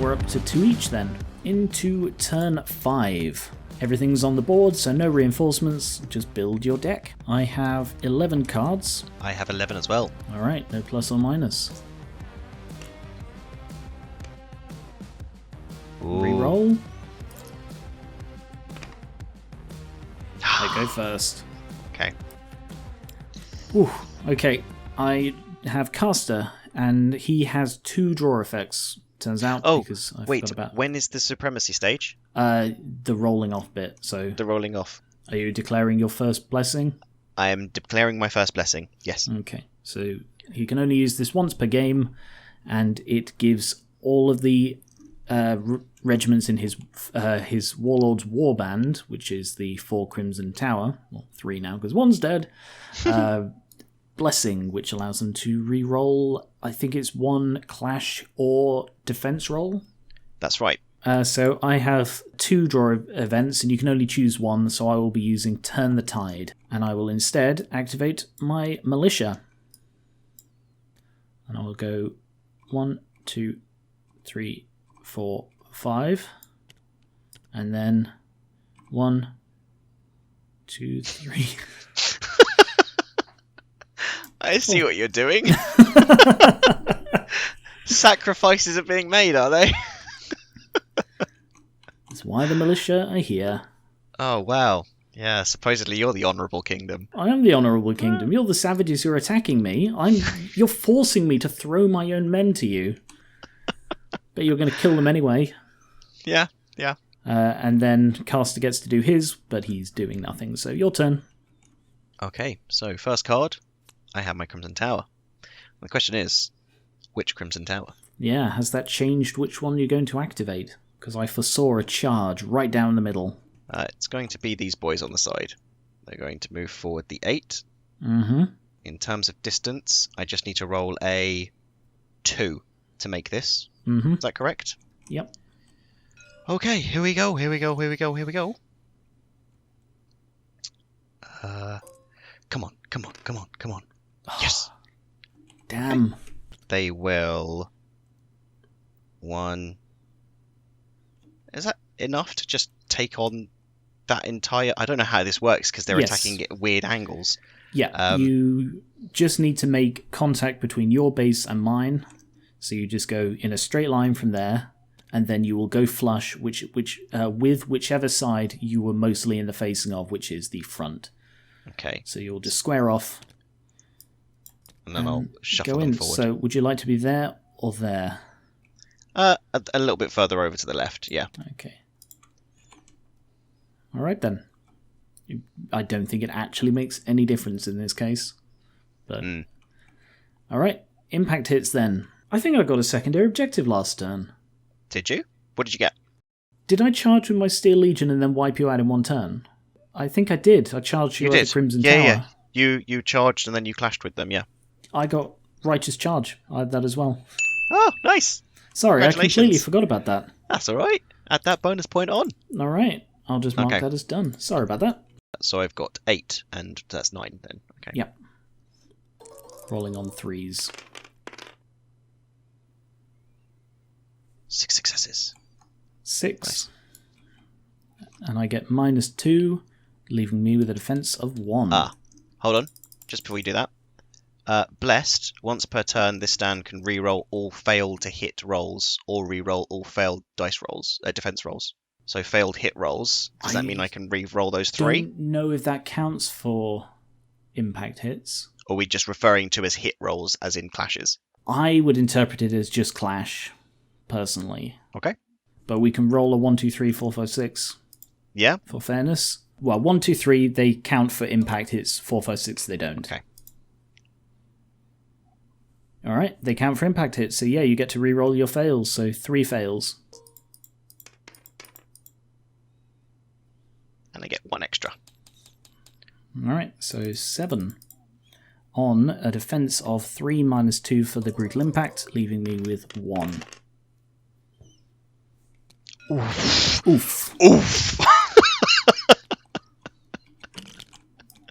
we're up to 2 each then. Into turn 5. Everything's on the board, so no reinforcements, just build your deck. I have 11 cards. I have 11 as well. Alright, no plus or minus. Ooh. Reroll. I go first. Okay. Ooh, okay, I have Caster, and he has 2 draw effects. Turns out, because I forgot about... when is the supremacy stage? The rolling off bit, so... The rolling off. Are you declaring your first blessing? I am declaring my first blessing, yes. Okay, so he can only use this once per game, and it gives all of the regiments in his Warlord's Warband, which is the 4 Crimson Tower, well, 3 now, because 1's dead, blessing, which allows them to re-roll, I think it's 1 clash or defense roll. That's right. So I have 2 draw events, and you can only choose 1, so I will be using Turn the Tide, and I will instead activate my Militia. And I will go 1, 2, 3, 4, 5, and then 1, 2, 3... I see what you're doing. Sacrifices are being made, are they? That's why the militia are here. Oh, wow. Yeah, supposedly you're the Honourable Kingdom. I am the Honourable Kingdom. You're the savages who are attacking me. You're forcing me to throw my own men to you. But you're going to kill them anyway. Yeah. And then Caster gets to do his, but he's doing nothing. So your turn. Okay, so first card, I have my Crimson Tower. The question is, which Crimson Tower? Yeah, has that changed which one you're going to activate? Because I foresaw a charge right down the middle. It's going to be these boys on the side. They're going to move forward the 8. Mm-hmm. In terms of distance, I just need to roll a 2 to make this. Mm-hmm. Is that correct? Yep. Okay, here we go. Come on. Yes! Damn. They will... 1... Is that enough to just take on that entire... I don't know how this works, because they're attacking at weird angles. Yeah, you just need to make contact between your base and mine. So you just go in a straight line from there, and then you will go flush with whichever side you were mostly in the facing of, which is the front. Okay. So you'll just square off. And then I'll shuffle go them in. forward. So would you like to be there or there? A little bit further over to the left, yeah. Okay. All right, then. I don't think it actually makes any difference in this case. But all right, impact hits then. I think I got a secondary objective last turn. Did you? What did you get? Did I charge with my Steel Legion and then wipe you out in 1 turn? I think I did. I charged you at the Crimson Tower. Yeah. You charged and then you clashed with them, yeah. I got Righteous Charge. I had that as well. Oh, nice. Sorry, I completely forgot about that. That's all right. Add that bonus point on. All right. I'll just mark that as done. Sorry about that. So I've got 8, and that's 9 then. Okay. Yep. Rolling on 3s. 6 successes. 6. Nice. And I get -2, leaving me with a defense of 1. Hold on. Just before you do that. Blessed, once per turn, this stand can re-roll all failed to hit rolls or re-roll all failed dice rolls, defense rolls. So failed hit rolls. Does that mean I can re-roll those 3? I don't know if that counts for impact hits. Or are we just referring to as hit rolls, as in clashes? I would interpret it as just clash, personally. Okay. But we can roll a 1, 2, 3, 4, 5, 6. Yeah. For fairness. Well, 1, 2, 3, they count for impact hits. 4, 5, 6, they don't. Okay. Alright, they count for impact hits. So yeah, you get to re-roll your fails. So 3 fails. And I get 1 extra. Alright, so 7. On a defense of 3 -2 for the brutal impact, leaving me with 1. Oof.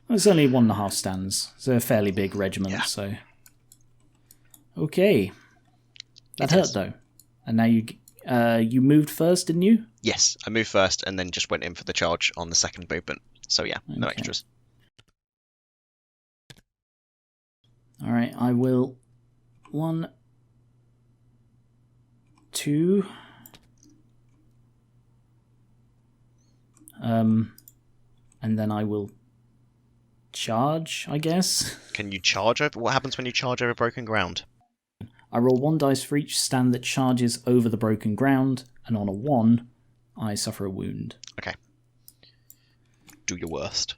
It's only 1.5 stands. It's a fairly big regiment, so... Okay. That hurt, though. And now You moved first, didn't you? Yes, I moved first and then just went in for the charge on the second movement. So yeah, no Okay. extras. All right, I will. 1, 2. And then I will charge, I guess. Can you charge over? What happens when you charge over broken ground? I roll 1 dice for each stand that charges over the broken ground, and on a 1, I suffer a wound. Okay. Do your worst.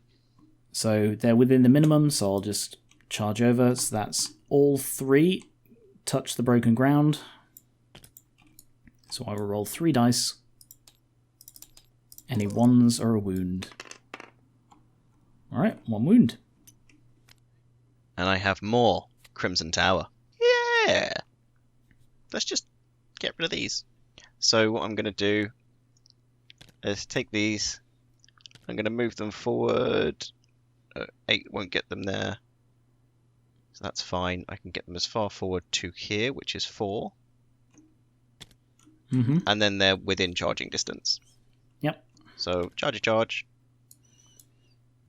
So they're within the minimum, so I'll just charge over. So that's all 3 touch the broken ground. So I will roll 3 dice. Any 1s are a wound. Alright, 1 wound. And I have more Crimson Tower. Yeah! Let's just get rid of these. So what I'm going to do is take these. I'm going to move them forward. 8 won't get them there. So that's fine. I can get them as far forward to here, which is 4. Mm-hmm. And then they're within charging distance. Yep. So charge.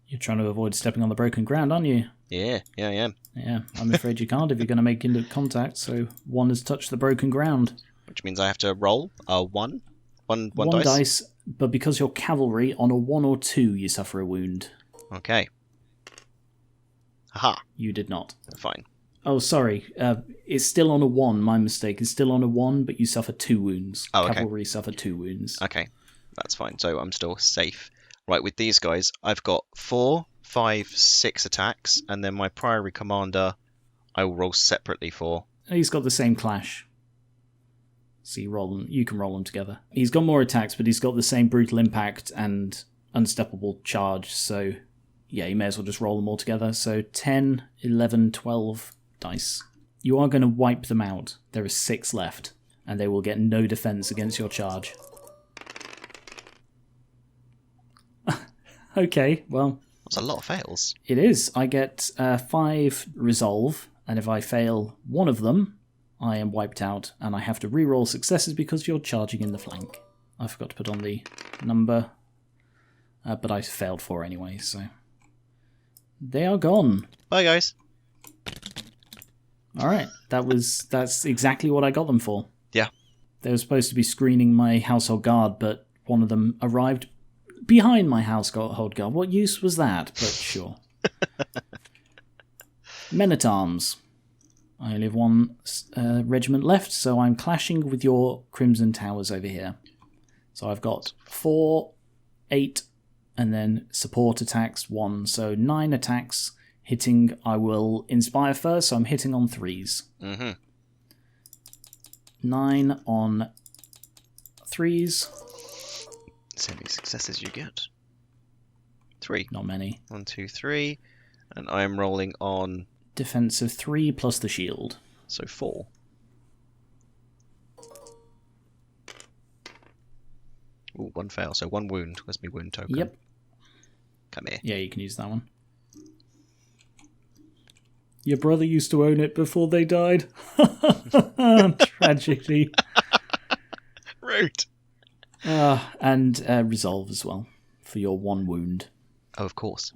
You're trying to avoid stepping on the broken ground, aren't you? Yeah, I am. Yeah, I'm afraid you can't if you're going to make into contact, so 1 has touched the broken ground. Which means I have to roll a 1. One dice, but because you're cavalry, on a 1 or 2 you suffer a wound. Okay. Aha. You did not. Fine. Oh, sorry. It's still on a 1, my mistake. It's still on a 1, but you suffer 2 wounds. Oh, okay. Cavalry suffer 2 wounds. Okay, that's fine. So I'm still safe. Right, with these guys, I've got 4, 5, 6 attacks, and then my Priory Commander, I will roll separately for. He's got the same clash. So you can roll them together. He's got more attacks, but he's got the same brutal impact and unsteppable charge, so yeah, you may as well just roll them all together. So 10, 11, 12 dice. You are going to wipe them out. There are 6 left, and they will get no defense against your charge. Okay, well... That's a lot of fails. It is. I get 5 resolve, and if I fail one of them, I am wiped out, and I have to re-roll successes because you're charging in the flank. I forgot to put on the number, but I failed 4 anyway, so... They are gone. Bye, guys. Alright, that's exactly what I got them for. Yeah. They were supposed to be screening my household guard, but one of them arrived behind my household guard. What use was that? But sure. Men-at-Arms. I only have 1 regiment left, so I'm clashing with your Crimson Towers over here. So I've got 4, 8, and then support attacks 1. So 9 attacks hitting. I will inspire first, so I'm hitting on 3s. Mm-hmm. 9 on 3s. So many successes you get. 3. Not many. 1, 2, 3. And I am rolling on... Defense of 3 plus the shield. So 4. Ooh, 1 fail. So 1 wound. Where's my wound token? Yep. Come here. Yeah, you can use that one. Your brother used to own it before they died. Tragedy. Rude. And resolve as well for your 1 wound. Oh, of course.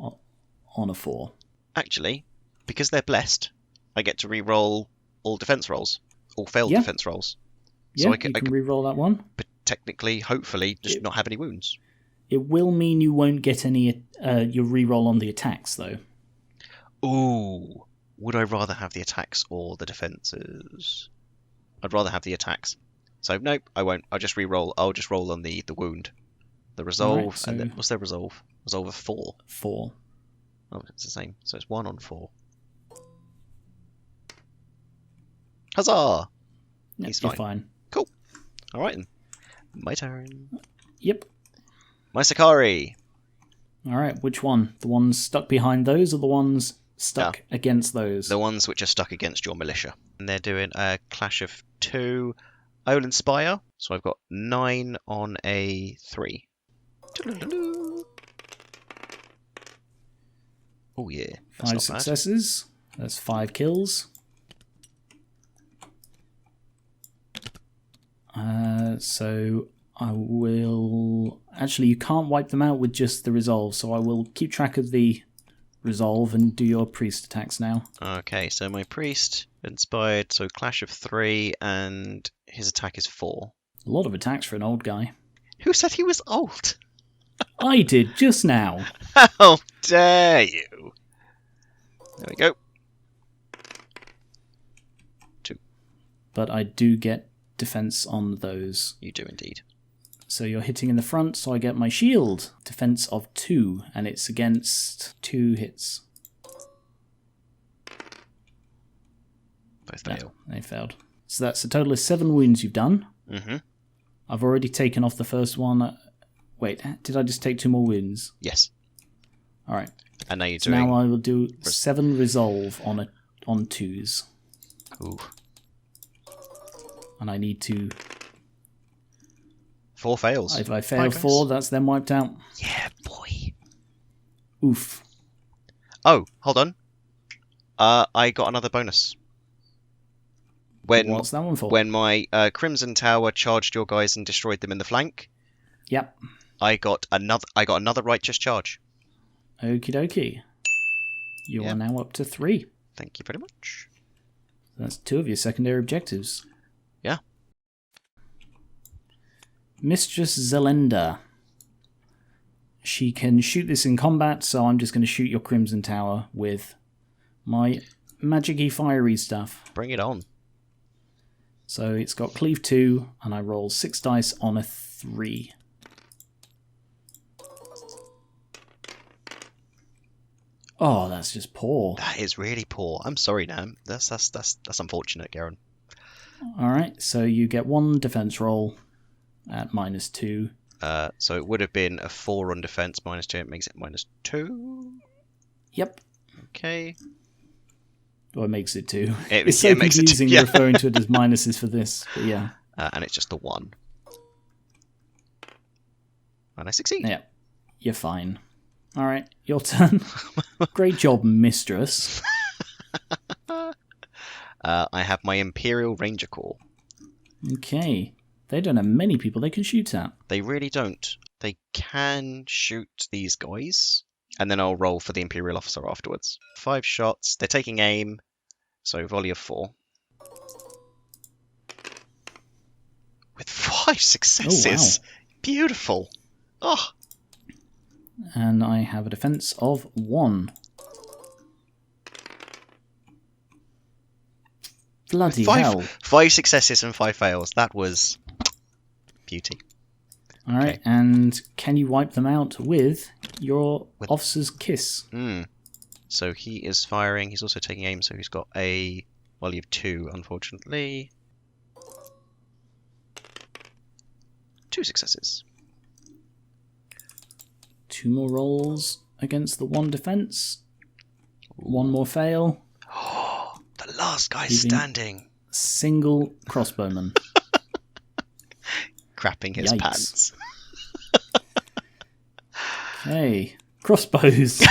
On a 4. Actually, because they're blessed, I get to re-roll all defense rolls, all failed defense rolls. Yeah, so I can re-roll that one. But technically, hopefully, just not have any wounds. It will mean you won't get any your re-roll on the attacks, though. Ooh. Would I rather have the attacks or the defenses? I'd rather have the attacks. So, nope, I won't. I'll just re-roll. I'll just roll on the wound. The resolve, right, so and then, what's their resolve? Resolve of 4. 4. Oh, it's the same. So it's 1 on 4. Huzzah! Yep, He's fine. You're fine. Cool. All right, then. My turn. Yep. My Sakari. All right, which one? The ones stuck behind those, or the ones stuck against those? The ones which are stuck against your militia. And they're doing a clash of 2. I will inspire. So I've got 9 on a 3. Oh yeah. 5 successes. That's 5 kills. So I will... Actually, you can't wipe them out with just the resolve, so I will keep track of the resolve and do your priest attacks now. Okay, so my priest inspired, so clash of 3, and his attack is 4. A lot of attacks for an old guy. Who said he was old? I did, just now. How dare you? There we go. 2. But I do get defense on those. You do indeed. So you're hitting in the front, so I get my shield. Defense of 2, and it's against 2 hits. Both fail. Yeah, they failed. So that's a total of 7 wounds you've done. Mm-hmm. I've already taken off the first one. Wait, did I just take 2 more wounds? Yes. All right. And now you're So doing... now I will do 7 resolve on 2s. Ooh. And I need to... 4 fails. If I fail 5 4, that's then wiped out. Yeah, boy. Oof. Oh, hold on. I got another bonus. What's that one for? When my Crimson Tower charged your guys and destroyed them in the flank, Yep. I got another righteous charge. Okie dokie. You are now up to 3. Thank you very much. That's 2 of your secondary objectives. Yeah. Mistress Zelenda. She can shoot this in combat, so I'm just going to shoot your Crimson Tower with my magic-y fiery stuff. Bring it on. So it's got cleave 2, and I roll 6 dice on a 3. Oh, that's just poor. That is really poor. I'm sorry, Nam. That's unfortunate, Geran. Alright, so you get 1 defense roll at -2. So it would have been a 4 on defense, -2. It makes it -2. Yep. Okay. Or it makes it 2. It It's so makes it 2, confusing yeah. referring to it as minuses for this, but yeah. And it's just the 1. And I succeed. Yeah, you're fine. Alright, your turn. Great job, mistress. I have my Imperial Ranger Corps. Okay. They don't have many people they can shoot at. They really don't. They can shoot these guys, and then I'll roll for the Imperial Officer afterwards. 5 shots. They're taking aim, so volley of 4. With 5 successes. Oh, wow. Beautiful. Oh. And I have a defense of 1. Bloody hell. 5 successes and 5 fails. That was beauty. Alright, Okay. and can you wipe them out with your officer's kiss? So he is firing. He's also taking aim, so he's got a volley of 2, unfortunately. 2 successes. 2 more rolls against the 1 defense. 1 more fail. The last guy Leaving standing. Single crossbowman. Crapping his Yikes. pants. Okay. Crossbows.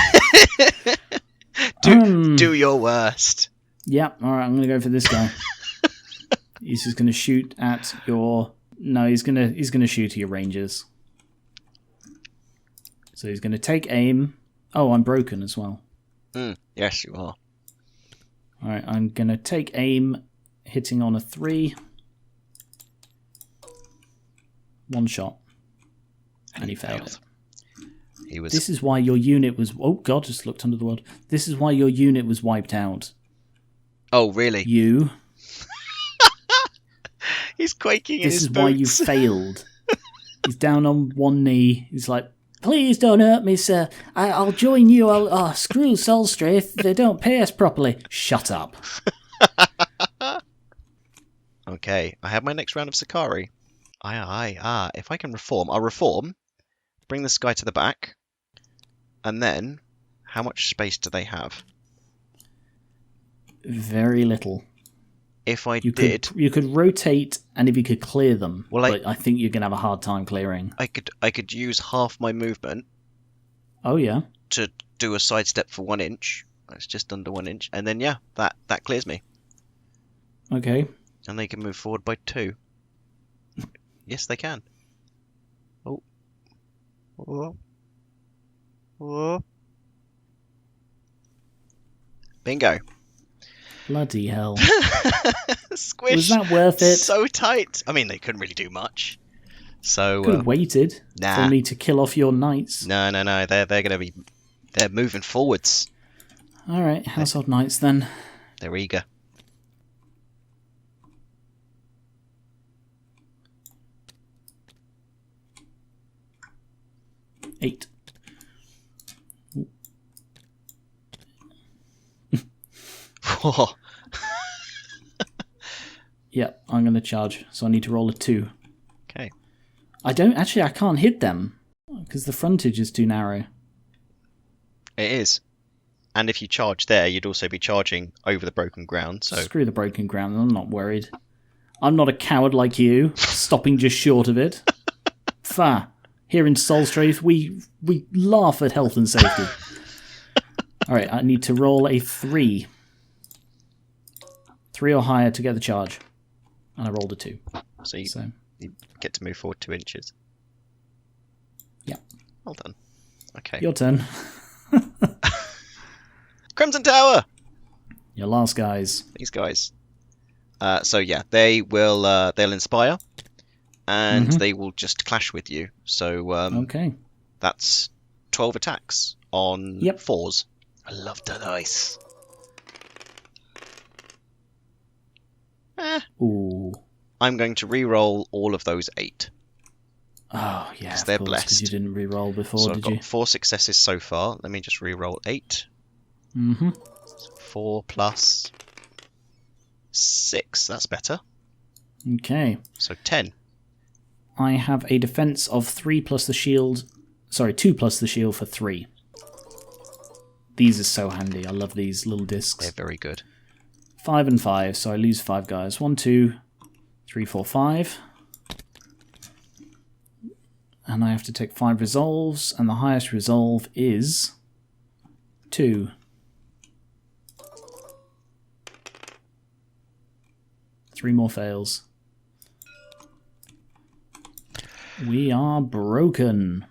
Do your worst. Yep, alright, I'm going to go for this guy. He's just going to shoot at your... No, he's going to shoot at your rangers. So he's going to take aim. Oh, I'm broken as well. Yes, you are. Alright, I'm going to take aim, hitting on a 3. 1 shot. And he failed it. He was... This is why your unit was... Oh, God, just looked under the world. This is why your unit was wiped out. Oh, really? You. He's quaking in his This is why you boots. failed. He's down on 1 knee. He's like, please don't hurt me, sir. I'll join you. Screw Solstraith. They don't pay us properly. Shut up. Okay, I have my next round of Sakari. If I can reform, I'll reform, bring this guy to the back, and then, how much space do they have? Very little. If I You did... could rotate, and if you could clear them, Well, but I think you're going to have a hard time clearing. I could use half my movement Oh, yeah? to do a sidestep for 1 inch. That's just under 1 inch. And then, yeah, that clears me. Okay. And they can move forward by 2. Yes, they can. Oh. Oh. Oh. Bingo. Bloody hell. Squish. Was that worth it? So tight. I mean, they couldn't really do much. So Could have waited for me to kill off your knights. No. They're moving forwards. All right, household knights then. They're eager. Eight. Yep, I'm going to charge, so I need to roll a 2. Okay. I can't hit them, because the frontage is too narrow. It is. And if you charge there, you'd also be charging over the broken ground. So screw the broken ground, I'm not worried. I'm not a coward like you, stopping just short of it. Here in Solstraith, we laugh at health and safety. Alright, I need to roll a 3. 3 or higher to get the charge. And I rolled a 2. So you get to move forward 2 inches. Yeah. Well done. Okay. Your turn. Crimson Tower! Your last guys. These guys. So yeah, they'll inspire, and they will just clash with you. So okay. That's 12 attacks on 4s. I love the dice. Ooh. I'm going to re-roll all of those 8. Oh, yeah, because they're blessed. Because you didn't re-roll before, so did I've you? got 4 successes so far. Let me just re-roll 8. Mm-hmm. 4 plus 6. That's better. Okay. So 10. I have a defense of 3 plus the shield. Sorry, 2 plus the shield for 3. These are so handy. I love these little discs. They're very good. 5 and 5, so I lose 5 guys. 1, 2, 3, 4, 5. And I have to take 5 resolves, and the highest resolve is 2. Three more fails. We are broken.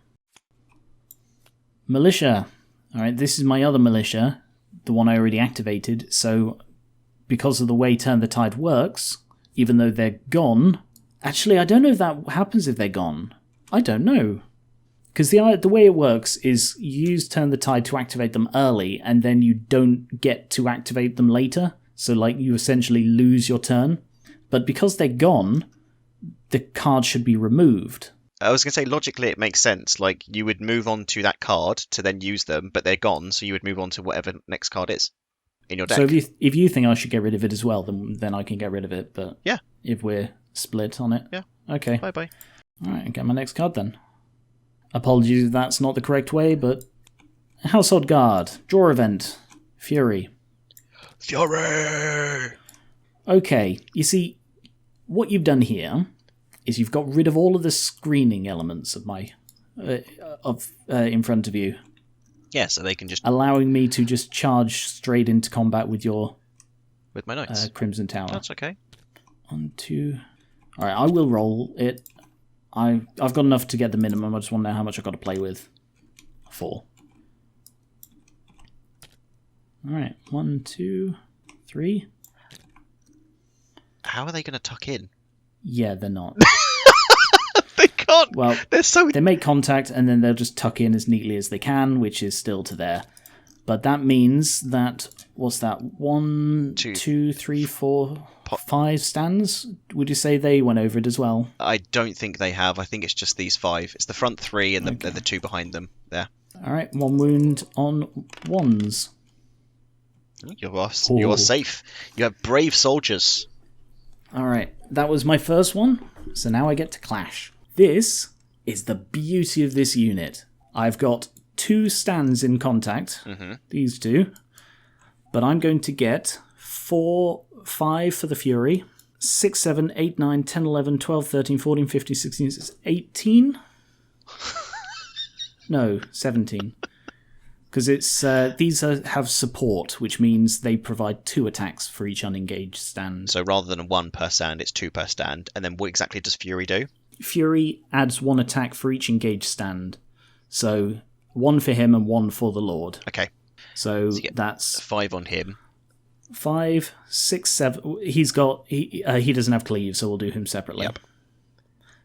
Militia. Alright, this is my other militia, the one I already activated, so because of the way Turn the Tide works, even though they're gone... Actually, I don't know if that happens if they're gone. I don't know. Because the way it works is you use Turn the Tide to activate them early, and then you don't get to activate them later, so like you essentially lose your turn. But because they're gone, the card should be removed. I was going to say, logically, it makes sense. Like, you would move on to that card to then use them, but they're gone, so you would move on to whatever next card is in your deck. So if you think I should get rid of it as well, then I can get rid of it. But yeah, if we're split on it, yeah, okay. Bye. All right, get my next card then. Apologies if that's not the correct way, but Household Guard, draw event, Fury. Okay, you see, what you've done here is you've got rid of all of the screening elements of my in front of you. Yeah, so they can just allowing me to just charge straight into combat with my knights. Crimson Tower. That's okay. 1, 2. All right, I will roll it. I've got enough to get the minimum. I just want to know how much I've got to play with. 4. All right, 1, 2, 3. How are they going to tuck in? Yeah, they're not. They can't. Well, they make contact and then they'll just tuck in as neatly as they can, which is still to there. But that means that, what's that? 1, 2, 3, 4, 5 stands? Would you say they went over it as well? I don't think they have. I think it's just these 5. It's the front 3 and the 2 behind them. There. All right, 1 wound on 1s. You are safe. You have brave soldiers. All right, that was my first one. So now I get to clash. This is the beauty of this unit. I've got 2 stands in contact, these 2, but I'm going to get 4, 5 for the Fury, 6, 7, 8, 9, 10, 11, 12, 13, 14, 15, 16, 18? No, 17. Because it's these have support, which means they provide 2 attacks for each unengaged stand. So rather than 1 per stand, it's 2 per stand. And then what exactly does Fury do? Fury adds 1 attack for each engaged stand. So 1 for him and 1 for the Lord. Okay. So you get that's 5 on him. 5, 6, 7. He doesn't have cleave, so we'll do him separately. Yep.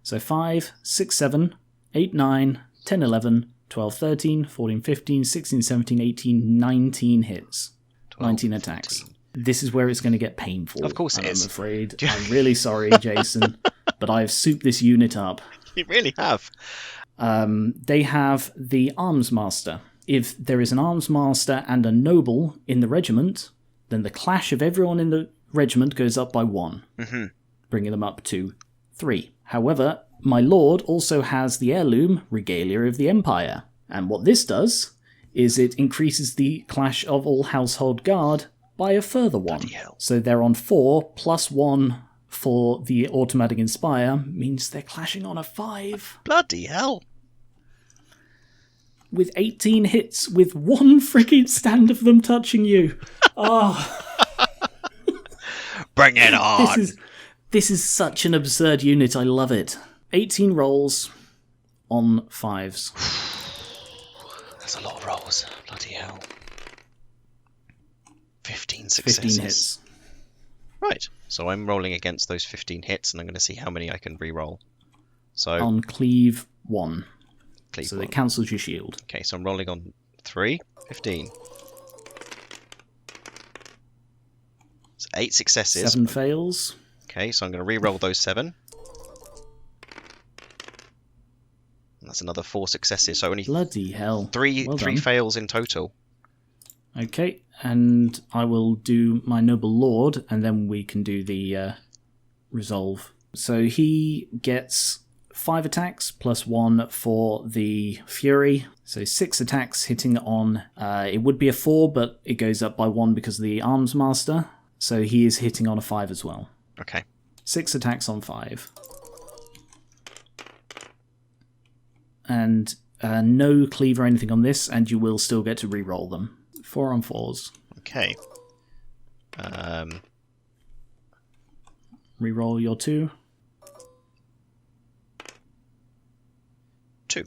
So 5, 6, 7, 8, 9, 10, 11, 12, 13, 14, 15, 16, 17, 18, 19 hits. 12, 19 attacks. 14. This is where it's going to get painful. Of course it is. I'm afraid. I'm really sorry, Jason, but I've souped this unit up. You really have. They have the Arms Master. If there is an Arms Master and a Noble in the regiment, then the clash of everyone in the regiment goes up by 1, bringing them up to 3. However, my Lord also has the Heirloom Regalia of the Empire, and what this does is it increases the clash of all Household Guard by a further 1. Bloody hell. So they're on 4, plus 1 for the Automatic Inspire, means they're clashing on a 5. Bloody hell. With 18 hits, with 1 freaking stand of them touching you. Oh, Bring it on. This is such an absurd unit, I love it. 18 rolls on 5s. That's a lot of rolls. Bloody hell. 15 successes. 15 hits. Right. So I'm rolling against those 15 hits, and I'm going to see how many I can re-roll. So On cleave 1. cleave So one. it cancels your shield. Okay, so I'm rolling on 3. 15. So 8 successes. 7 fails. Okay, so I'm going to re-roll those 7. And that's another 4 successes. So only Bloody hell. three Well done. fails in total. Okay, and I will do my Noble Lord, and then we can do the resolve. So he gets 5 attacks, plus 1 for the Fury. So 6 attacks hitting on... it would be a 4, but it goes up by 1 because of the Arms Master. So he is hitting on a 5 as well. Okay. 6 attacks on 5. And no cleave or anything on this, and you will still get to re-roll them. 4 on 4s. Okay. Re-roll your 2. 2.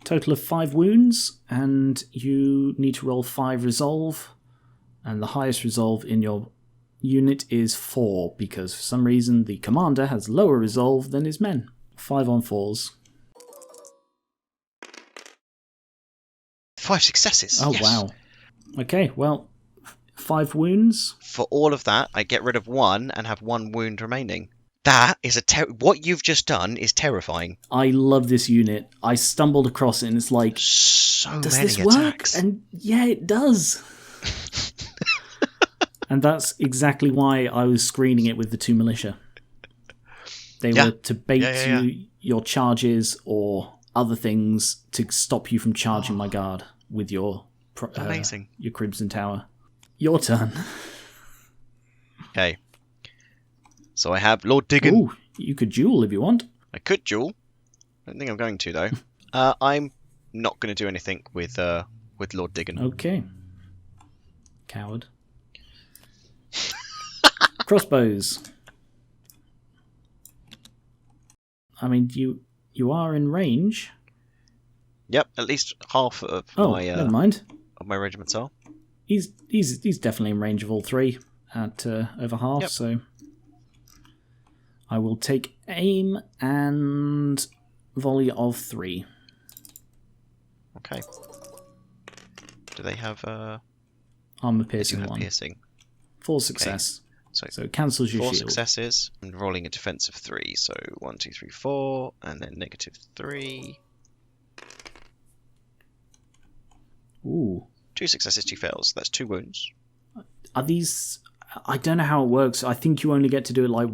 Total of 5 wounds, and you need to roll 5 resolve. And the highest resolve in your unit is 4, because for some reason the commander has lower resolve than his men. 5 on 4s. 5 successes. Oh, Yes. wow. Okay, well, 5 wounds. For all of that, I get rid of 1 and have 1 wound remaining. That is what you've just done is terrifying. I love this unit. I stumbled across it and it's like, So does many this work? attacks. And yeah, it does. And that's exactly why I was screening it with the 2 militia. They were to bait your charges or other things to stop you from charging my guard with your Amazing. Your Crimson Tower. Your turn. Okay. So I have Lord Diggin. Ooh, you could duel if you want. I could duel. I don't think I'm going to, though. I'm not going to do anything with Lord Diggin. Okay. Coward. Crossbows. I mean, you are in range. Yep, at least half of Never mind. my regiments are. He's definitely in range of all 3 at over half. Yep. So I will take aim and volley of 3. Okay. Do they have Armor they do piercing have 1. piercing? 4 success. So it cancels your 4 shield. successes and rolling a defense of 3. So 1, 2, 3, 4, and then -3. Ooh. 2 successes, 2 fails. That's 2 wounds. Are these... I don't know how it works. I think you only get to do it like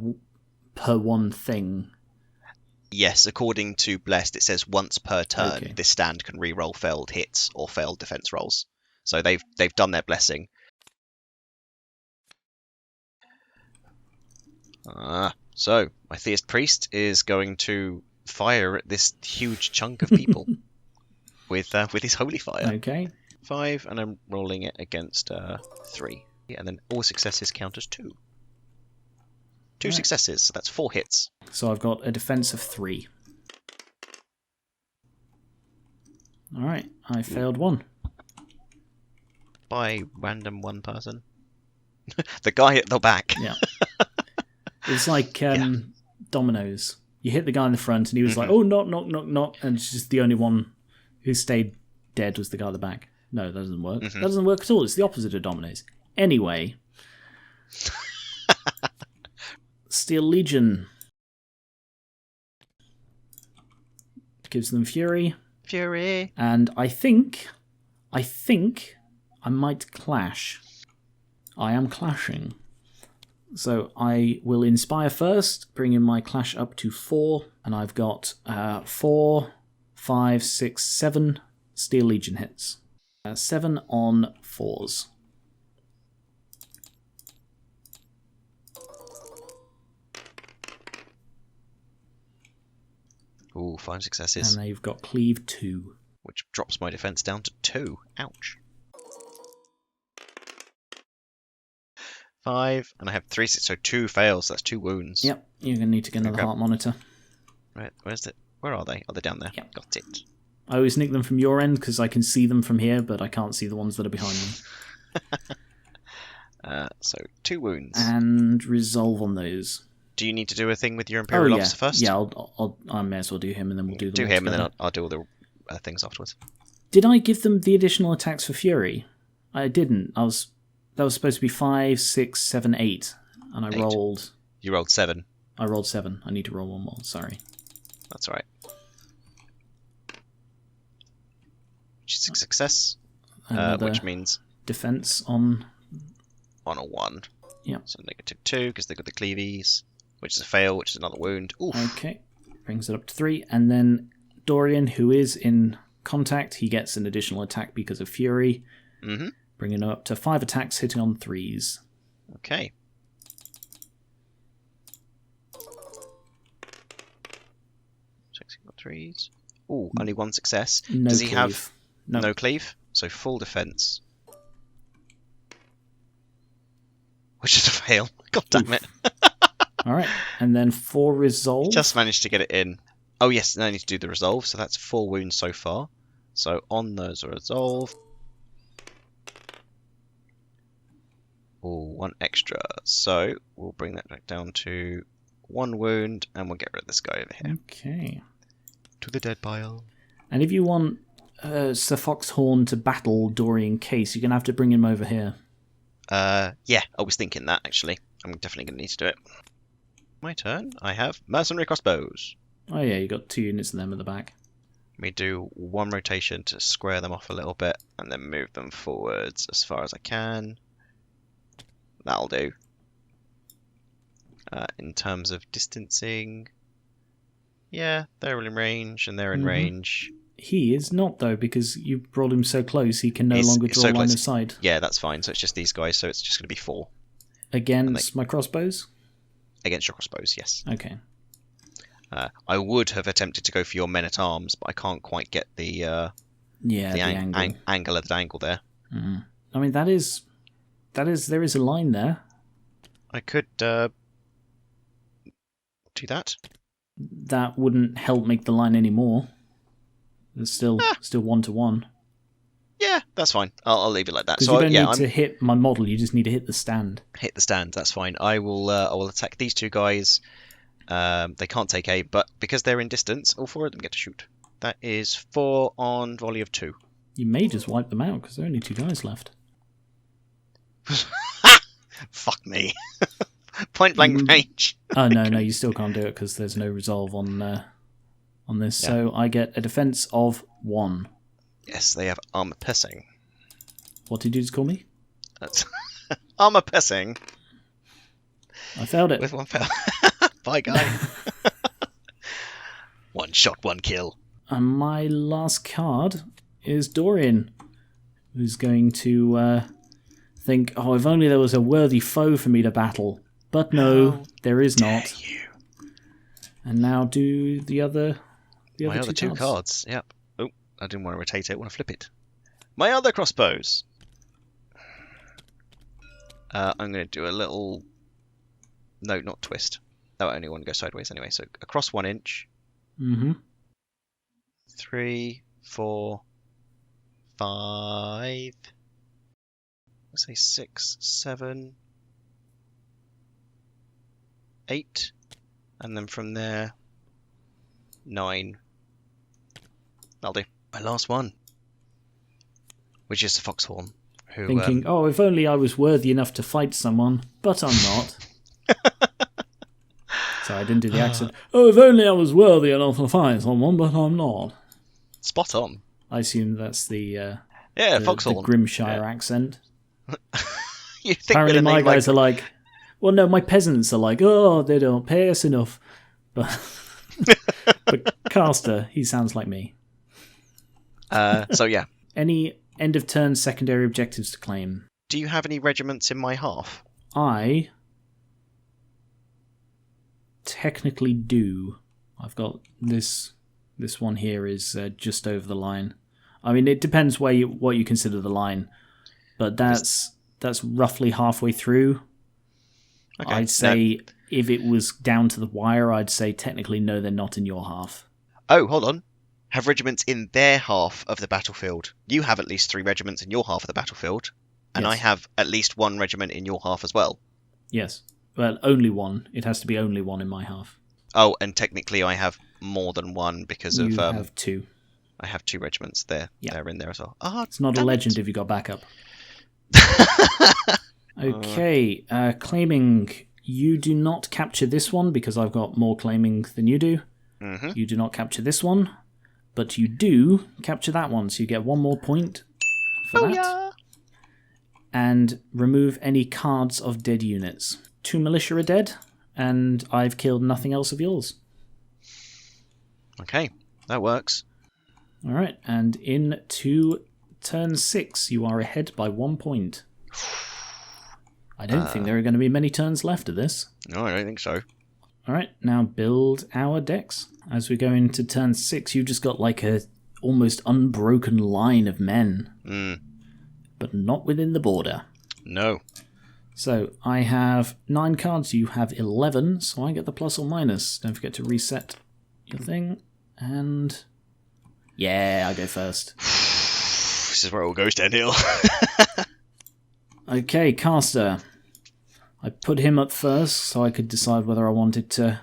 per one thing. Yes, according to Blessed, it says once per turn, Okay. this stand can re-roll failed hits or failed defense rolls. So they've done their blessing. So my theist priest is going to fire at this huge chunk of people with his holy fire. Okay. 5, and I'm rolling it against 3, and then all successes count as 2. 2 successes, so that's 4 hits. So I've got a defense of 3. Alright, I failed 1. By random one person. The guy at the back. Yeah. It's like dominoes. You hit the guy in the front and he was like, oh, knock, knock, knock, knock. And it's just the only one who stayed dead was the guy at the back. No, that doesn't work. That doesn't work at all. It's the opposite of dominoes. Anyway. Steel Legion. Gives them Fury. Fury. And I think I might clash. I am clashing. So I will inspire first, bring in my clash up to 4, and I've got 4, 5, 6, 7 Steel Legion hits. 7 on 4s. Ooh, 5 successes. And now you've got Cleave 2. Which drops my defense down to 2. Ouch. 5, and I have 3, so 2 fails, so that's 2 wounds. Yep, you're going to need to get another heart monitor. Right, where's it? Where are they? Oh, they're down there. Yep. Got it. I always nick them from your end because I can see them from here, but I can't see the ones that are behind me. So 2 wounds. And resolve on those. Do you need to do a thing with your Imperial Officer first? Yeah, I may as well do him, and then we'll do them. Do him, and then I'll do all the things afterwards. Did I give them the additional attacks for Fury? I didn't. That was supposed to be 5, 6, 7, 8, and I 8. rolled. You rolled 7. I rolled 7. I need to roll 1 more. Sorry. That's all right. Which is a success. Which means defense on a 1. Yeah. So -2 because they got the cleavies, which is a fail, which is another wound. Oof. Okay. Brings it up to 3, and then Dorian, who is in contact, he gets an additional attack because of Fury. Bringing him up to 5 attacks, hitting on 3s. Okay. Six, got 3s. Ooh, only 1 success. No Does he cleave. have No. no cleave? So full defense. Which is a fail. God damn it. Alright, and then for resolve. Just managed to get it in. Oh yes, now I need to do the resolve, so that's 4 wounds so far. So on those resolve. Oh, 1 extra. So we'll bring that back down to 1 wound, and we'll get rid of this guy over here. Okay. To the dead pile. And if you want Sir Foxhorn to battle Dorian Case, you're going to have to bring him over here. Yeah, I was thinking that actually. I'm definitely going to need to do it. My turn. I have mercenary crossbows. Oh yeah, you got 2 units of them at the back. Let me do 1 rotation to square them off a little bit, and then move them forwards as far as I can. That'll do. In terms of distancing, yeah, they're in range, and they're in range. He is not, though, because you brought him so close he can no longer draw so line close. of sight. Yeah, that's fine. So it's just these guys, so it's just going to be 4. Against my crossbows? Against your crossbows, yes. Okay. I would have attempted to go for your men-at-arms, but I can't quite get the angle. angle of the angle there. I mean, there is a line there. I could do that. That wouldn't help make the line anymore. It's still 1-to-1. Yeah, that's fine. I'll leave it like that. Because So you don't need to hit my model, you just need to hit the stand. Hit the stand, that's fine. I will attack these 2 guys. They can't take aim, but because they're in distance, all 4 of them get to shoot. That is 4 on volley of 2. You may just wipe them out, because there are only 2 guys left. Fuck me. Point blank range. Oh, no, you still can't do it, because there's no resolve on this. Yeah. So I get a defense of 1. Yes, they have armor piercing. What did you just call me? That's armor piercing. I failed it. With 1 fail. Bye, guy. 1 shot, 1 kill. And my last card is Dorian, who's going to think, oh, if only there was a worthy foe for me to battle. But no, there is not. You. And now do the other two cards. Yep. Oh, I didn't want to rotate it. I want to flip it. My other crossbows. I'm going to do a little No, not twist. That would only want to go sideways anyway. So across 1 inch. Mm-hmm. 3, 4, 5. Let's say 6, 7, 8, and then from there 9. That'll do. My last one, which is the foxhorn. Who, Thinking, oh, if only I was worthy enough to fight someone, but I'm not. Sorry, I didn't do the accent. Oh, if only I was worthy enough to fight someone, but I'm not. Spot on. I assume that's the foxhorn. the Grimshire accent. You think Apparently my guys like... are like, well, no, my peasants are like, oh, they don't pay us enough. But, but Caster, he sounds like me. So yeah. Any end of turn secondary objectives to claim? Do you have any regiments in my half? I technically do. I've got this one here is just over the line. I mean, it depends what you consider the line, but that's roughly halfway through. Okay, I'd say if it was down to the wire, I'd say technically no, they're not in your half. Oh, hold on. Have regiments in their half of the battlefield. You have at least 3 regiments in your half of the battlefield, and yes. I have at least 1 regiment in your half as well. Yes. Well, only 1. It has to be only 1 in my half. Oh, and technically I have more than 1 because of... You have 2. I have 2 regiments there. Yeah. They're in there as well. Oh, it's not a legend if you got backup. Okay, claiming. You do not capture this one because I've got more claiming than you do. Mm-hmm. You do not capture this one, but you do capture that one, so you get 1 more point for that. Yeah. And remove any cards of dead units. 2 militia are dead, and I've killed nothing else of yours. Okay, that works. Alright, and into turn 6, you are ahead by 1 point. I don't think there are going to be many turns left of this. No, I don't think so. Alright, now build our decks. As we go into turn 6, you've just got like a almost unbroken line of men. But not within the border. No. So I have 9 cards, you have 11, so I get the plus or minus. Don't forget to reset your thing. And yeah, I go first. This is where it all goes downhill. Okay, Caster. I put him up first so I could decide whether I wanted to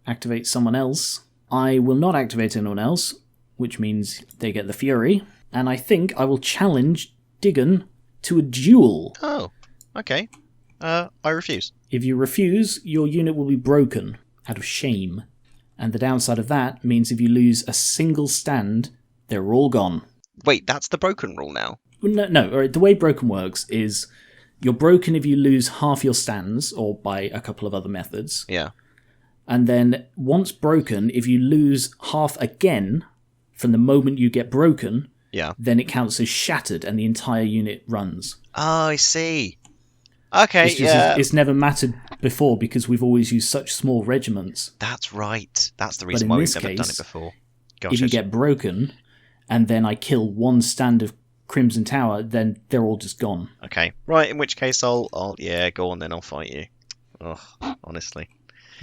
activate someone else. I will not activate anyone else, which means they get the Fury. And I think I will challenge Digon to a duel. Oh, okay. I refuse. If you refuse, your unit will be broken out of shame. And the downside of that means if you lose a single stand, they're all gone. Wait, that's the broken rule now? No. The way broken works is you're broken if you lose half your stands, or by a couple of other methods. Yeah. And then once broken, if you lose half again from the moment you get broken, then it counts as shattered and the entire unit runs. Oh, I see. Okay, It's never mattered before because we've always used such small regiments. That's right. That's the reason why we've never done it before. Gosh, if you get broken, and then I kill 1 stand of Crimson Tower, then they're all just gone. Okay, right. In which case, I'll go on then. I'll fight you. Ugh, honestly.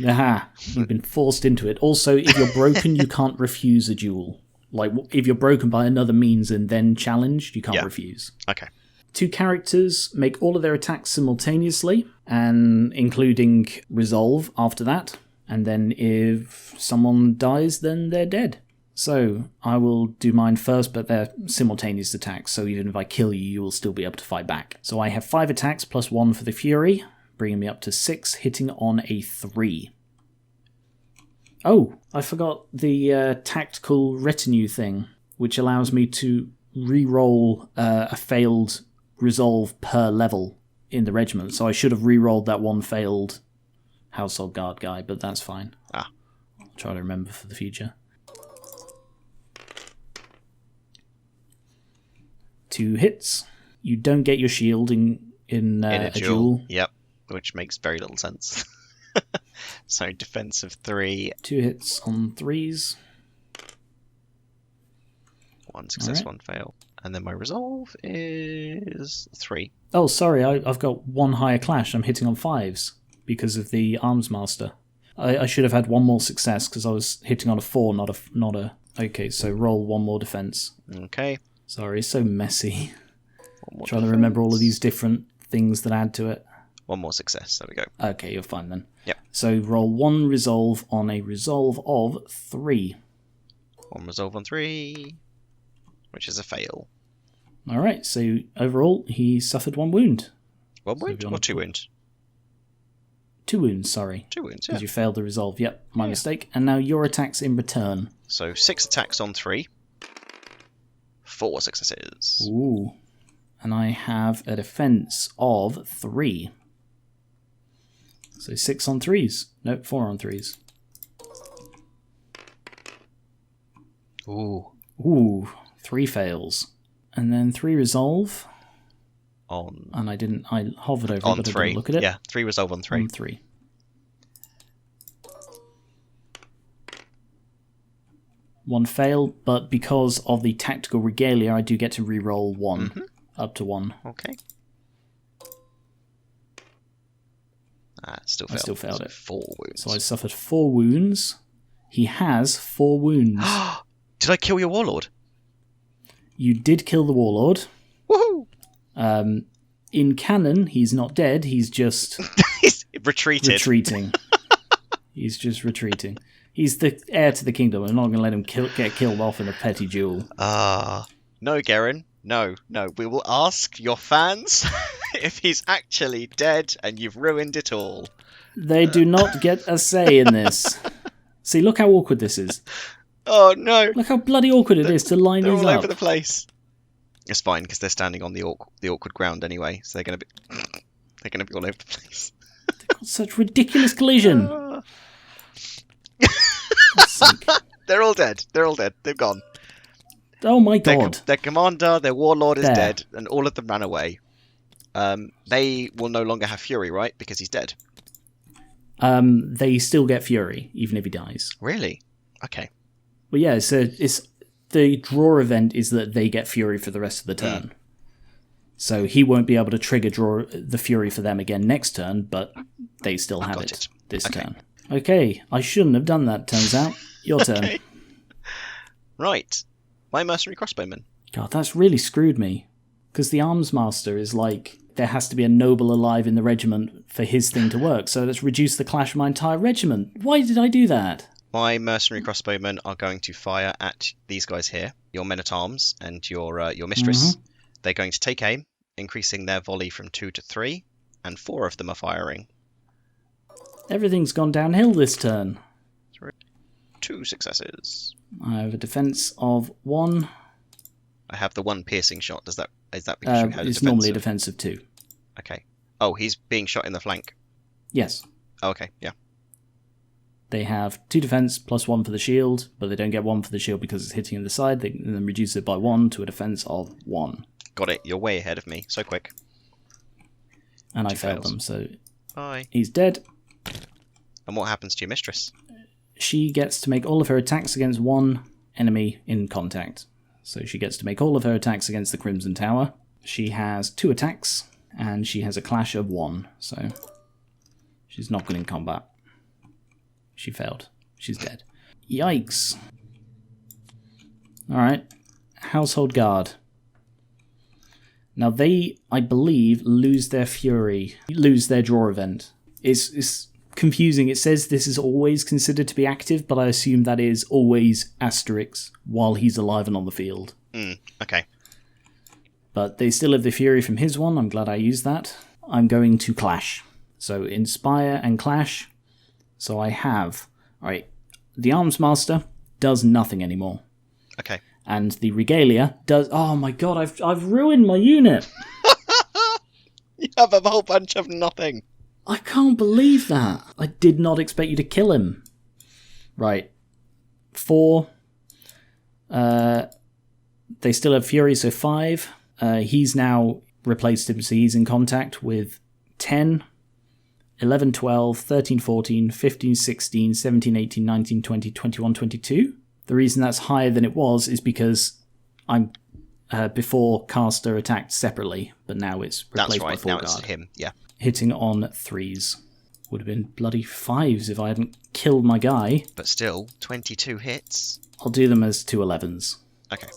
Aha! You've been forced into it. Also, if you're broken, you can't refuse a duel. Like if you're broken by another means and then challenged, you can't refuse. Okay. 2 characters make all of their attacks simultaneously, and including resolve after that. And then if someone dies, then they're dead. So I will do mine first, but they're simultaneous attacks, so even if I kill you, you will still be able to fight back. So I have 5 attacks plus 1 for the Fury, bringing me up to 6, hitting on a 3. Oh, I forgot the tactical retinue thing, which allows me to re-roll a failed resolve per level in the regiment. So I should have re-rolled that 1 failed household guard guy, but that's fine. I'll try to remember for the future. 2 hits. You don't get your shield in a duel. Yep, which makes very little sense. So defense of 3. 2 hits on 3s. 1 success, 1 fail. And then my resolve is 3. Oh, sorry, I've got 1 higher clash. I'm hitting on 5s. because of the Arms Master. I should have had one more success because I was hitting on a 4, not a... Okay, so roll one more defense. Okay. Sorry, it's so messy. Trying to remember all of these different things that add to it. One more success. There we go. Okay, you're fine then. Yep. So roll 1 resolve on a resolve of 3. 1 resolve on 3, which is a fail. All right, so overall, he suffered 1 wound. 1 wound or 2 wounds? 2 wounds, sorry. 2 wounds, yeah. Because you failed the resolve. Yep, my mistake. And now your attacks in return. So 6 attacks on 3. 4 successes. Ooh. And I have a defense of 3. So 6 on 3s. Nope, 4 on 3s. Ooh, 3 fails. And then 3 resolve. And I hovered over on it, but 3. I didn't look at it. Yeah, 3 resolve on 3. On 3. One fail, but because of the tactical regalia, I do get to re-roll 1. Up to 1. Okay. Still failed. I still failed so it. 4 wounds. So I suffered 4 wounds. He has 4 wounds. Did I kill your warlord? You did kill the warlord. Woohoo! In canon, he's not dead. He's just He's retreating. He's just retreating. He's the heir to the kingdom. I'm not going to let him get killed off in a petty duel. No, Geran. No. We will ask your fans if he's actually dead and you've ruined it all. They do not get a say in this. See, look how awkward this is. Oh, no. Look how bloody awkward it is to line They're these all up. over the place. It's fine because they're standing on the awkward ground anyway, so they're going to be all over the place. They've got such ridiculous collision. They're all dead. They've gone. Oh my god. Their commander, their warlord is dead, and all of them ran away. They will no longer have fury, right? Because he's dead. They still get fury, even if he dies. Really? Okay. Well, yeah, so it's the draw event is that they get fury for the rest of the turn. So he won't be able to trigger draw the fury for them again next turn, but they still have it this turn. Okay, I shouldn't have done that, turns out. Your turn. Right. My mercenary crossbowman. God, that's really screwed me. Because the arms master is like, there has to be a noble alive in the regiment for his thing to work, so let's reduce the clash of my entire regiment. Why did I do that? My mercenary crossbowmen are going to fire at these guys here, your men-at-arms and your mistress. They're going to take aim, increasing their volley from 2 to 3, and 4 of them are firing. Everything's gone downhill this turn. 2 successes. I have a defense of 1. I have the 1 piercing shot. Is that because you had a it's defensive? normally a defense of 2. Okay. Oh, he's being shot in the flank. Yes. Oh, okay, yeah. They have 2 defense plus 1 for the shield, but they don't get 1 for the shield because it's hitting in the side. They can then reduce it by 1 to a defense of 1. Got it. You're way ahead of me. So quick. And I failed them, so bye. He's dead. And what happens to your mistress? She gets to make all of her attacks against 1 enemy in contact. So she gets to make all of her attacks against the Crimson Tower. She has 2 attacks, and she has a clash of 1, so she's not good in combat. She failed. She's dead. Yikes. Alright. Household Guard. Now they, I believe, lose their fury, lose their draw event. It's confusing. It says this is always considered to be active, but I assume that is always asterisk while he's alive and on the field. Okay. But they still have the fury from his one. I'm glad I used that. I'm going to clash. So inspire and clash. So I have... Alright, the Arms Master does nothing anymore. Okay. And the Regalia does... Oh my god, I've ruined my unit! You have a whole bunch of nothing. I can't believe that. I did not expect you to kill him. Right. 4. They still have Fury, so 5. He's now replaced him, so he's in contact with 10, 11, 12, 13, 14, 15, 16, 17, 18, 19, 20, 21, 22. The reason that's higher than it was is because I'm before caster attacked separately, but now it's replaced by full guard. Now it's him, yeah. Hitting on 3s Would have been bloody 5s if I hadn't killed my guy. But still, 22 hits. I'll do them as 2 11s. Okay.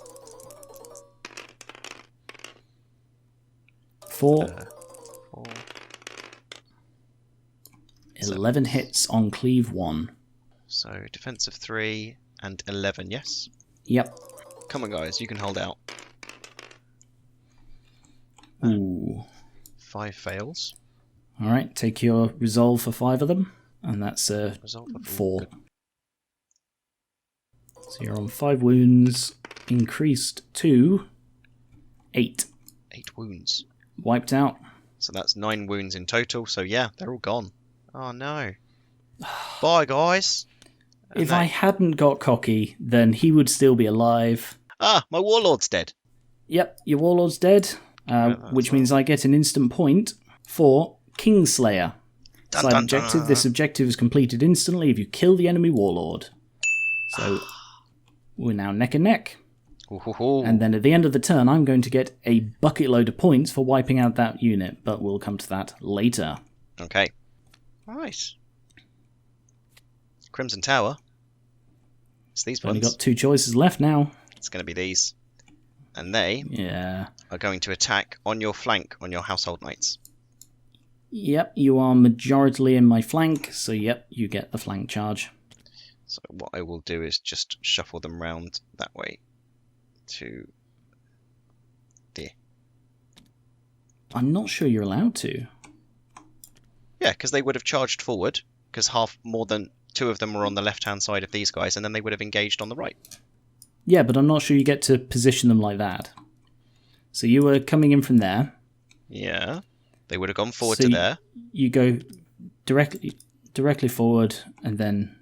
4. 4. 11 hits on cleave 1. So defense of 3 and 11, yes? Yep. Come on, guys, you can hold out. Ooh. 5 fails. Alright, take your resolve for 5 of them. And that's Resolve of 4. good. So you're on 5 wounds, increased to 8. 8 wounds. Wiped out. So that's 9 wounds in total. So yeah, they're all gone. Oh no. Bye, guys. And If I hadn't got cocky, then he would still be alive. Ah, my warlord's dead. Yep, your warlord's dead, which means I get an instant point for Kingslayer. Dun, Side dun, objective. dun. This objective is completed instantly if you kill the enemy warlord. So we're now neck and neck. Ooh. And then at the end of the turn, I'm going to get a bucket load of points for wiping out that unit, but we'll come to that later. Okay. Right. Crimson Tower. It's these Only ones. got 2 choices left now. It's going to be these. And they Yeah. are going to attack on your flank, on your household knights. Yep, you are majority in my flank, so yep, you get the flank charge. So what I will do is just shuffle them round that way to there. I'm not sure you're allowed to. Yeah, because they would have charged forward, because more than 2 of them were on the left-hand side of these guys, and then they would have engaged on the right. Yeah, but I'm not sure you get to position them like that. So you were coming in from there. Yeah, they would have gone forward So to there. You go directly forward, and then...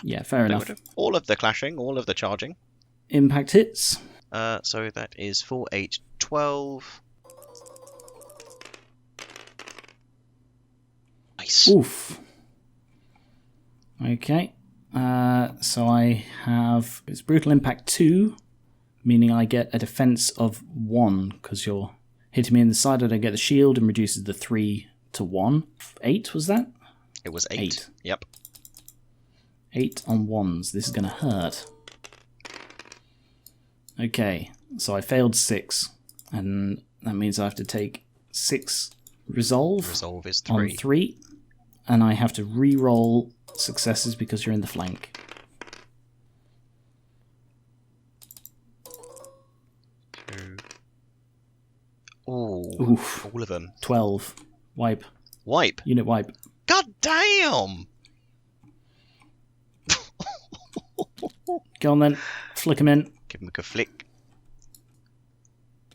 Yeah, fair enough. All of the clashing, all of the charging. Impact hits. So that is 4, 8, 12. Nice. Oof. Okay. So I have... It's Brutal Impact 2, meaning I get a defense of 1, because you're hitting me in the side, I don't get the shield, and reduces the 3 to 1. 8, was that? It was 8. 8. Yep. 8 on 1s. This is going to hurt. Okay, so I failed 6, and that means I have to take 6 resolve. Resolve is on 3. 3, and I have to re-roll successes because you're in the flank. 2. Ooh, Oof. all of them. 12. Wipe. Wipe. Unit wipe. God damn! Go on then. Flick him in. Give him a good flick.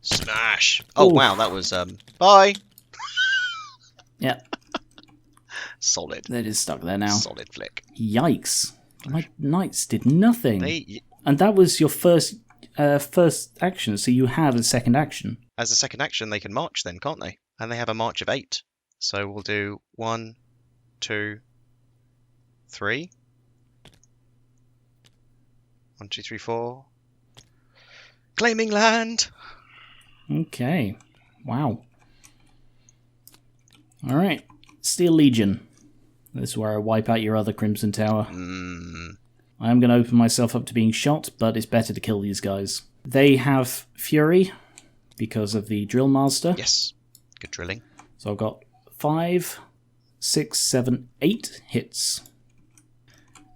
Smash! Oh Oof. wow, that was bye. Yeah, Solid. that is stuck there now. Solid flick. Yikes. My knights did nothing. They, And that was your first action, so you have a second action. as a second action, they can march then, can't they? And they have a march of 8. So we'll do 1, 2, 3. 1, 2, 3, 4. Claiming land. Okay. Wow. Alright. Steel Legion. This is where I wipe out your other Crimson Tower. I am going to open myself up to being shot, but it's better to kill these guys. They have Fury because of the Drill Master. Yes. Good drilling. So I've got 5, 6, 7, 8 hits.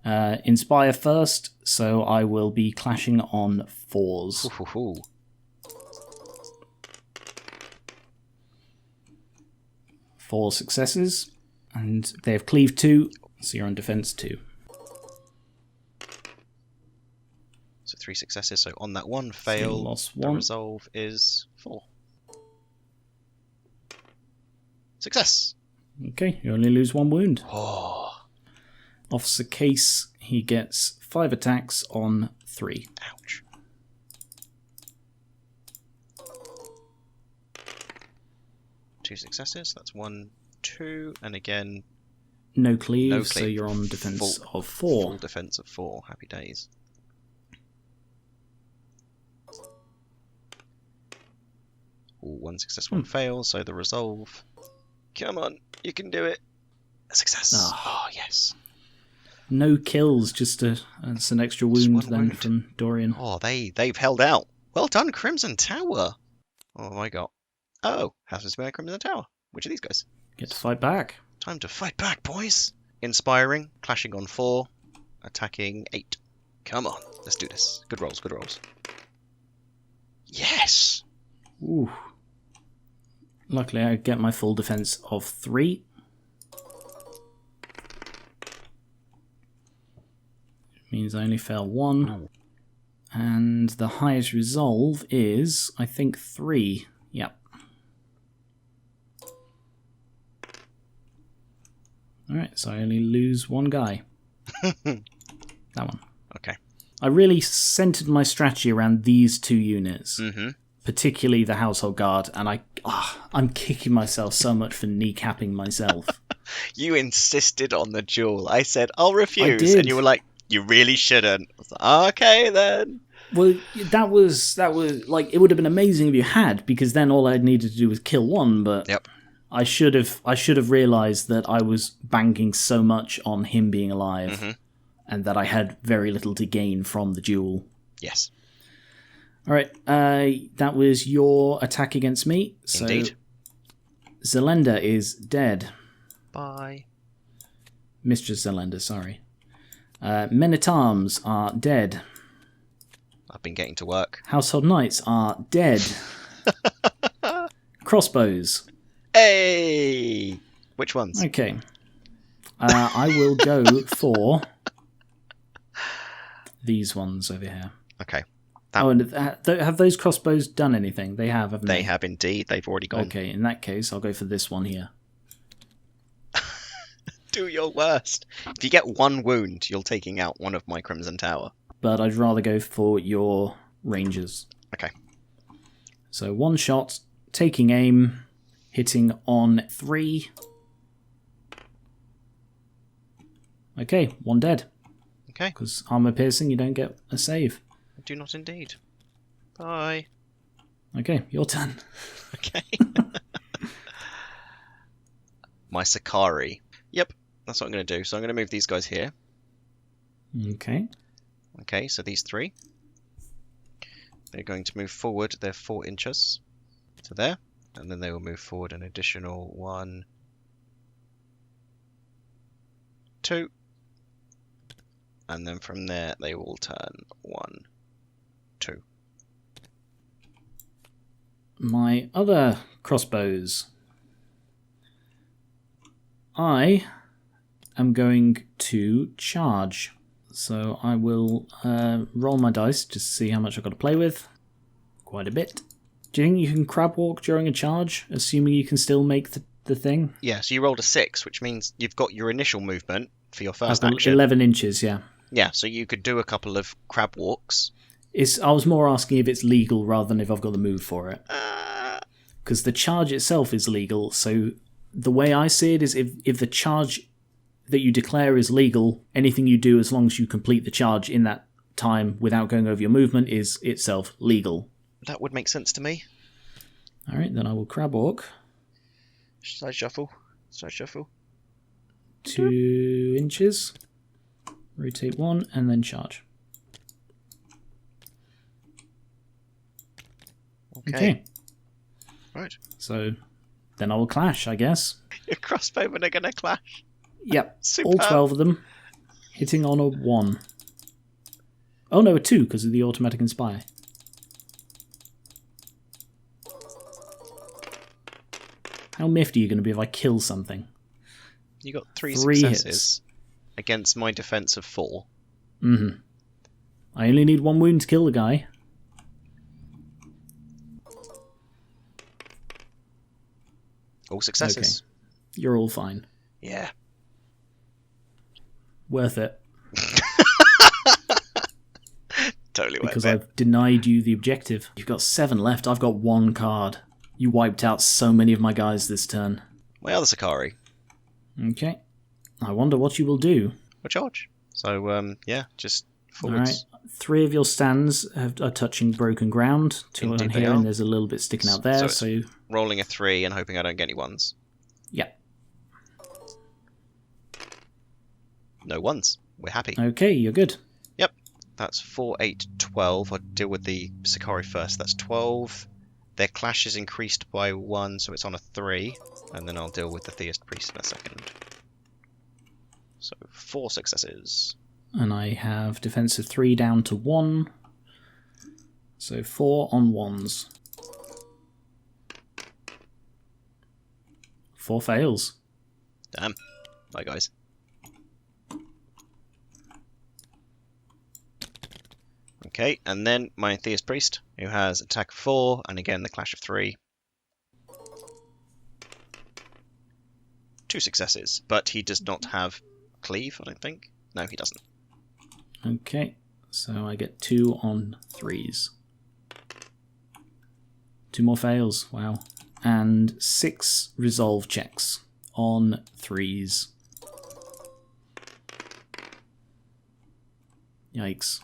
Inspire first, so I will be clashing on 4s. Ooh. 4 successes, and they have Cleave 2, so you're on Defense 2. So 3 successes. So on that one So you fail, lost the 1. resolve is 4. Success. Okay, you only lose 1 wound. Oh, Officer Case, he gets 5 attacks on 3. ouch. Two successes. That's 1, 2, and again No cleave, no so cleave. you're on Defense of Full 4. defense of 4. Happy days. Ooh, 1 success, 1 fail. So the resolve. Come on, you can do it. A success. Oh, yes. No kills, just it's an extra wound then from Dorian. Oh, they've held out. Well done, Crimson Tower. Oh my god. Oh, House's Mare Crimson Tower. Which are these guys? Get to fight back. Time to fight back, boys. Inspiring, clashing on 4, attacking 8. Come on, let's do this. Good rolls, good rolls. Yes! Ooh. Luckily, I get my full defense of 3. Means I only fail 1. Oh. And the highest resolve is, I think, 3. Yep. Alright, so I only lose 1 guy. That one. Okay. I really centered my strategy around these 2 units. Mm-hmm. Particularly the Household Guard, and I'm kicking myself so much for kneecapping myself. You insisted on the duel. I said, I'll refuse. I did. And you were like, you really shouldn't. I was like, okay, then. Well, that was like, it would have been amazing if you had, because then all I needed to do was kill 1, but Yep. I should have realised that I was banking so much on him being alive, and that I had very little to gain from the duel. Yes. Alright, that was your attack against me. So Indeed. Zelenda is dead. Bye. Mistress Zelenda, sorry. Men-at-Arms are dead. I've been getting to work. Household Knights are dead. Crossbows. Hey! Which ones? Okay. I will go for these ones over here. Okay. Oh, and have those crossbows done anything? They have, haven't they? They have indeed. They've already gone. Okay, in that case, I'll go for this one here. Do your worst. If you get 1 wound, you're taking out one of my Crimson Tower. But I'd rather go for your rangers. Okay. So 1 shot, taking aim, hitting on 3. Okay, 1 dead. Okay. Because armor piercing, you don't get a save. I do not indeed. Bye. Okay, your turn. Okay. My Sakari. Yep, that's what I'm going to do. So I'm going to move these guys here. Okay. Okay, so these 3. They're going to move forward. They're 4 inches to there. And then they will move forward an additional 1, 2. And then from there, they will turn 1, 2. My other crossbows. I am going to charge. So I will roll my dice just to see how much I've got to play with. Quite a bit. Do you think you can crab walk during a charge, assuming you can still make the thing? Yeah, so you rolled a 6, which means you've got your initial movement for your first I've got action. 11 inches, yeah. Yeah, so you could do a couple of crab walks. I was more asking if it's legal rather than if I've got the move for it. Because the charge itself is legal, so the way I see it is if the charge that you declare is legal, anything you do as long as you complete the charge in that time without going over your movement is itself legal. That would make sense to me. Alright, then I will crab walk. Side shuffle. Side shuffle. 2 inches. Rotate 1 and then charge. Okay. Right. So then I will clash, I guess. Your crossbowmen are going to clash. Yep. Superb. All 12 of them hitting on a 1. Oh no, a 2 because of the automatic inspire. How miffed are you going to be if I kill something? You got 3 3 successes hits. against my defense of 4. Mm-hmm. I only need 1 wound to kill the guy. All successes. Okay. You're all fine. Yeah. Worth it. Totally worth Because it. I've denied you the objective. You've got 7 left. I've got 1 card. You wiped out so many of my guys this turn. My other Sakari. Okay. I wonder what you will do. A charge. So, yeah, just forwards. Alright. 3 of your stands are touching broken ground. 2 Indeed on they here, are. and there's a little bit sticking out there. So So, Rolling a 3 and hoping I don't get any 1s. yeah. No ones. We're happy. Okay, you're good. Yep. That's 4, 8, 12. I'll deal with the Sicarii first. That's 12. Their clash is increased by 1, so it's on a 3. And then I'll deal with the Theist Priest in a second. So 4 successes. And I have defense of 3 down to 1. So 4 on 1s. 4 fails. Damn. Bye, guys. Okay, and then my Theist Priest, who has attack of 4, and again the clash of 3. 2 successes, but he does not have cleave, I don't think. No, he doesn't. Okay, so I get 2 on 3s. 2 more fails, wow. And 6 resolve checks on 3s. Yikes.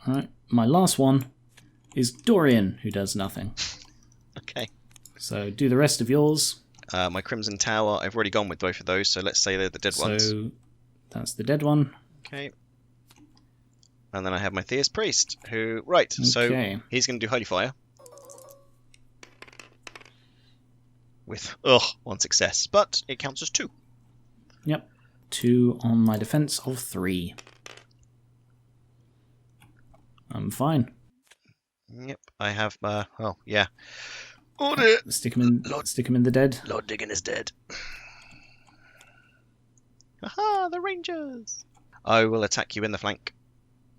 Alright, my last one is Dorian, who does nothing. Okay. So do the rest of yours. My Crimson Tower, I've already gone with both of those, so let's say they're the dead ones. So that's the dead one. Okay. And then I have my Theist Priest, who... Right, so he's going to do Holy Fire. With, 1 success, but it counts as 2. Yep. 2 on my defense of 3. I'm fine. Yep, I have, oh, yeah. Order! Stick him in the dead. Lord Diggin is dead. Aha, the Rangers! I will attack you in the flank.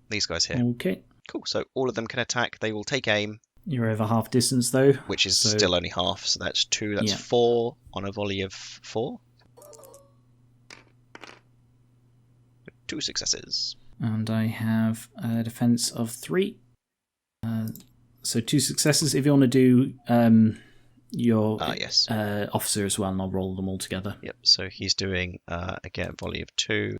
These guys here. Okay. Cool, so all of them can attack. They will take aim. You're over half distance, though. Which is still only half, so that's 2, that's 4 on a volley of 4. 2 successes. And I have a defense of 3. So 2 successes. If you want to do your yes. officer as well, and I'll roll them all together. Yep, so he's doing, again, volley of 2.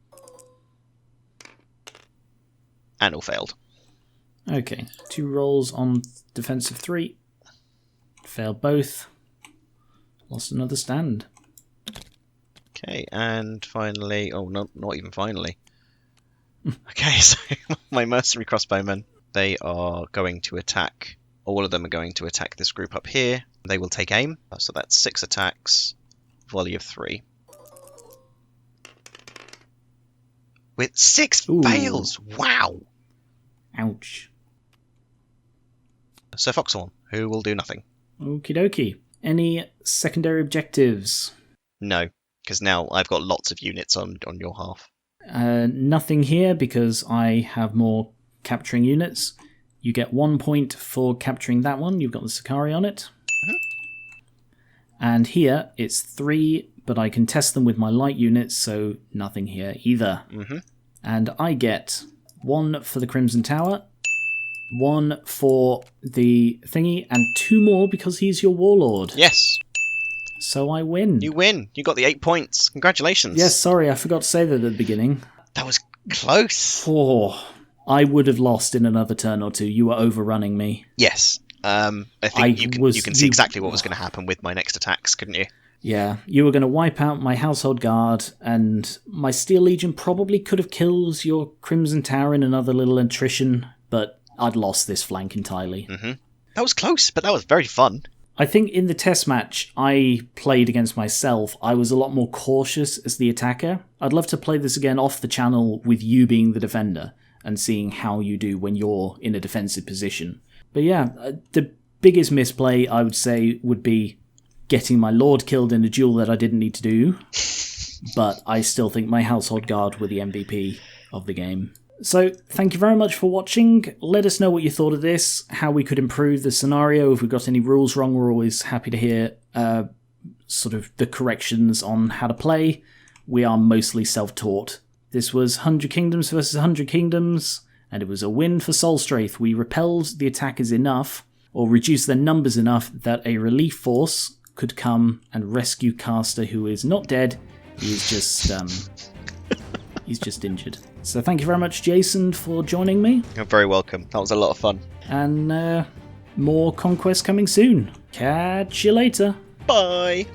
And all failed. Okay, 2 rolls on defense of 3. Failed both. Lost another stand. Okay, and finally... Oh, no, not even finally. Okay, so my mercenary crossbowmen, they are going to attack... All of them are going to attack this group up here. They will take aim. So that's 6 attacks. Volley of 3. With 6 fails! Wow! Ouch. Sir Foxhorn, who will do nothing. Okie dokie. Any secondary objectives? No, because now I've got lots of units on your half. Nothing here because I have more capturing units. You get 1 point for capturing that one. You've got the Sicarii on it. And here it's 3, but I can test them with my light units, so nothing here either. And I get 1 for the Crimson Tower, 1 for the thingy, and 2 more because he's your warlord. Yes. So I win. You win. You got the 8 points. Congratulations. Yes, sorry, I forgot to say that at the beginning. That was close. I would have lost in another turn or 2. You were overrunning me. Yes. I think you can see exactly what was going to happen with my next attacks, couldn't you? Yeah, you were going to wipe out my Household Guard, and my Steel Legion probably could have killed your Crimson Tower in another little attrition, but I'd lost this flank entirely. That was close, but that was very fun. I think in the test match I played against myself, I was a lot more cautious as the attacker. I'd love to play this again off the channel with you being the defender, and seeing how you do when you're in a defensive position. But yeah, the biggest misplay, I would say, would be getting my Lord killed in a duel that I didn't need to do. But I still think my Household Guard were the MVP of the game. So, thank you very much for watching. Let us know what you thought of this, how we could improve the scenario. If we've got any rules wrong, we're always happy to hear sort of the corrections on how to play. We are mostly self-taught. This was 100 Kingdoms versus 100 Kingdoms, and it was a win for Solstraith. We repelled the attackers enough, or reduced their numbers enough, that a relief force could come and rescue Caster, who is not dead. He is just he's just injured. So thank you very much, Jason, for joining me. You're very welcome. That was a lot of fun. And more Conquest coming soon. Catch you later. Bye.